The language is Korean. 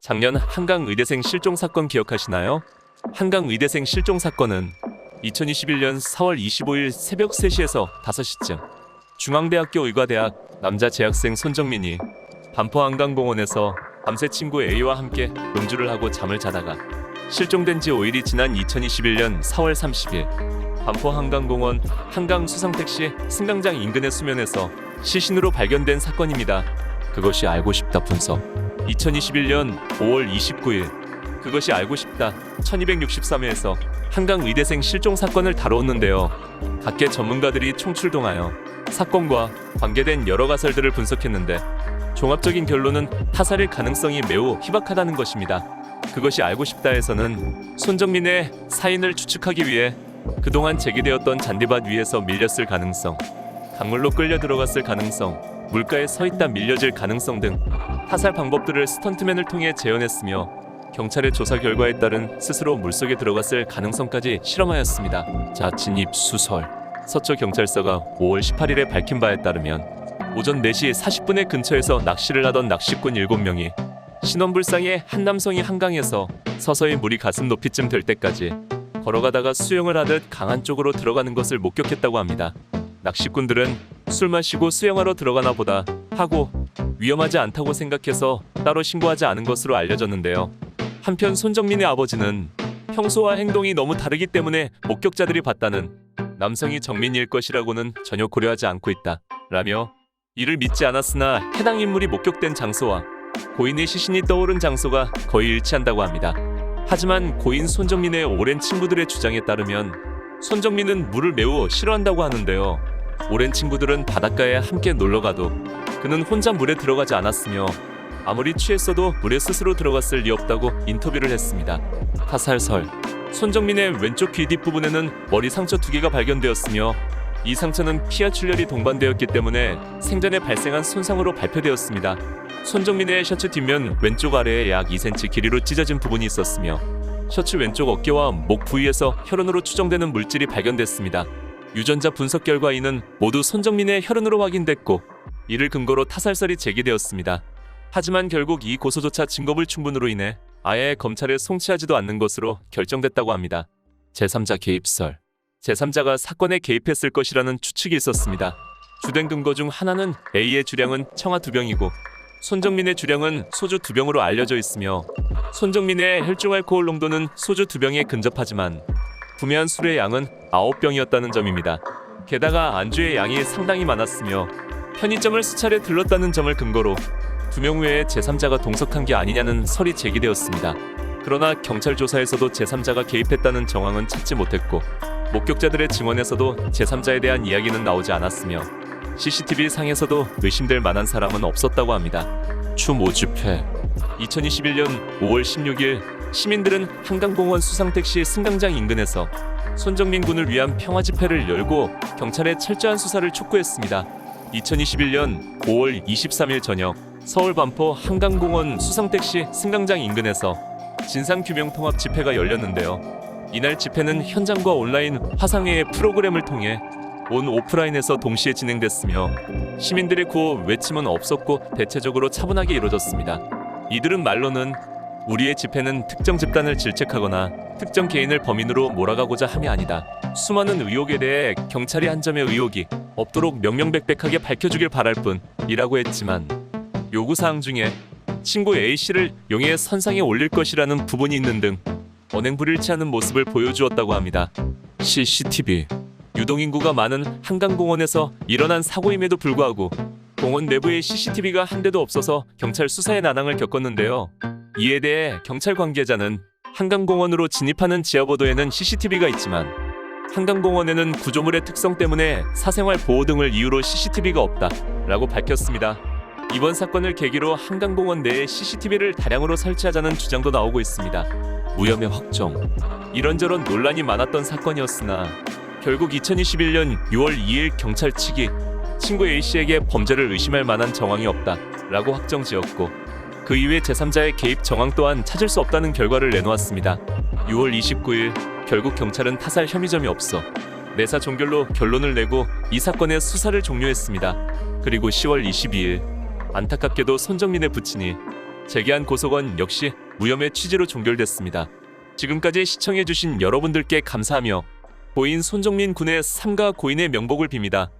작년 한강 의대생 실종 사건 기억하시나요? 한강 의대생 실종 사건은 2021년 4월 25일 새벽 3시에서 5시쯤 중앙대학교 의과대학 남자 재학생 손정민이 반포 한강공원에서 밤새 친구 A와 함께 음주를 하고 잠을 자다가 실종된 지 5일이 지난 2021년 4월 30일 반포 한강공원 한강 수상택시 승강장 인근의 수면에서 시신으로 발견된 사건입니다. 그것이 알고 싶다 분석. 2021년 5월 29일 그것이 알고 싶다 1263회에서 한강 의대생 실종 사건을 다루었는데요. 각계 전문가들이 총출동하여 사건과 관계된 여러 가설들을 분석했는데 종합적인 결론은 타살일 가능성이 매우 희박하다는 것입니다. 그것이 알고 싶다에서는 손정민의 사인을 추측하기 위해 그동안 제기되었던 잔디밭 위에서 밀렸을 가능성, 강물로 끌려 들어갔을 가능성, 물가에 서있다 밀려질 가능성 등 타살 방법들을 스턴트맨을 통해 재현했으며 경찰의 조사 결과에 따른 스스로 물속에 들어갔을 가능성까지 실험하였습니다. 자, 진입 수설. 서초경찰서가 5월 18일에 밝힌 바에 따르면 오전 4시 40분에 근처에서 낚시를 하던 낚시꾼 7명이 신원불상의 한 남성이 한강에서 서서히 물이 가슴 높이쯤 될 때까지 걸어가다가 수영을 하듯 강안 쪽으로 들어가는 것을 목격했다고 합니다. 낚시꾼들은 술 마시고 수영하러 들어가나 보다 하고 위험하지 않다고 생각해서 따로 신고하지 않은 것으로 알려졌는데요. 한편 손정민의 아버지는 평소와 행동이 너무 다르기 때문에 목격자들이 봤다는 남성이 정민이일 것이라고는 전혀 고려하지 않고 있다 라며 이를 믿지 않았으나 해당 인물이 목격된 장소와 고인의 시신이 떠오른 장소가 거의 일치한다고 합니다. 하지만 고인 손정민의 오랜 친구들의 주장에 따르면 손정민은 물을 매우 싫어한다고 하는데요. 오랜 친구들은 바닷가에 함께 놀러가도 그는 혼자 물에 들어가지 않았으며 아무리 취했어도 물에 스스로 들어갔을 리 없다고 인터뷰를 했습니다. 타살설. 손정민의 왼쪽 귀 뒷부분에는 머리 상처 2개가 발견되었으며 이 상처는 피하 출혈이 동반되었기 때문에 생전에 발생한 손상으로 발표되었습니다. 손정민의 셔츠 뒷면 왼쪽 아래에 약 2cm 길이로 찢어진 부분이 있었으며 셔츠 왼쪽 어깨와 목 부위에서 혈흔으로 추정되는 물질이 발견됐습니다. 유전자 분석 결과 이는 모두 손정민의 혈흔으로 확인됐고 이를 근거로 타살설이 제기되었습니다. 하지만 결국 이 고소조차 증거불충분으로 인해 아예 검찰에 송치하지도 않는 것으로 결정됐다고 합니다. 제3자 개입설. 제3자가 사건에 개입했을 것이라는 추측이 있었습니다. 주된 근거 중 하나는 A의 주량은 청아 2병이고 손정민의 주량은 소주 2병으로 알려져 있으며 손정민의 혈중 알코올 농도는 소주 2병에 근접하지만 구매한 술의 양은 9병이었다는 점입니다. 게다가 안주의 양이 상당히 많았으며 편의점을 수차례 들렀다는 점을 근거로 2명 외에 제3자가 동석한 게 아니냐는 설이 제기되었습니다. 그러나 경찰 조사에서도 제3자가 개입했다는 정황은 찾지 못했고 목격자들의 증언에서도 제3자에 대한 이야기는 나오지 않았으며 CCTV 상에서도 의심될 만한 사람은 없었다고 합니다. 추 모집회. 2021년 5월 16일 시민들은 한강공원 수상택시 승강장 인근에서 손정민 군을 위한 평화 집회를 열고 경찰의 철저한 수사를 촉구했습니다. 2021년 5월 23일 저녁 서울 반포 한강공원 수상택시 승강장 인근에서 진상규명 통합 집회가 열렸는데요. 이날 집회는 현장과 온라인 화상회의 프로그램을 통해 온 오프라인에서 동시에 진행됐으며 시민들의 구호 외침은 없었고 대체적으로 차분하게 이루어졌습니다. 이들은 말로는 우리의 집회는 특정 집단을 질책하거나 특정 개인을 범인으로 몰아가고자 함이 아니다. 수많은 의혹에 대해 경찰이 한 점의 의혹이 없도록 명명백백하게 밝혀주길 바랄 뿐이라고 했지만 요구사항 중에 친구 A씨를 용의 선상에 올릴 것이라는 부분이 있는 등 언행불일치하는 모습을 보여주었다고 합니다. CCTV. 유동인구가 많은 한강공원에서 일어난 사고임에도 불구하고 공원 내부에 CCTV가 한 대도 없어서 경찰 수사에 난항을 겪었는데요. 이에 대해 경찰 관계자는 한강공원으로 진입하는 지하보도에는 CCTV가 있지만 한강공원에는 구조물의 특성 때문에 사생활 보호 등을 이유로 CCTV가 없다라고 밝혔습니다. 이번 사건을 계기로 한강공원 내에 CCTV를 다량으로 설치하자는 주장도 나오고 있습니다. 무혐의 확정. 이런저런 논란이 많았던 사건이었으나 결국 2021년 6월 2일 경찰 측이 친구 A씨에게 범죄를 의심할 만한 정황이 없다라고 확정지었고 그 이외 제3자의 개입 정황 또한 찾을 수 없다는 결과를 내놓았습니다. 6월 29일 결국 경찰은 타살 혐의점이 없어 내사 종결로 결론을 내고 이 사건의 수사를 종료했습니다. 그리고 10월 22일 안타깝게도 손정민의 부친이 제기한 고소건 역시 무혐의 취지로 종결됐습니다. 지금까지 시청해주신 여러분들께 감사하며 고인 손정민 군의 삼가 고인의 명복을 빕니다.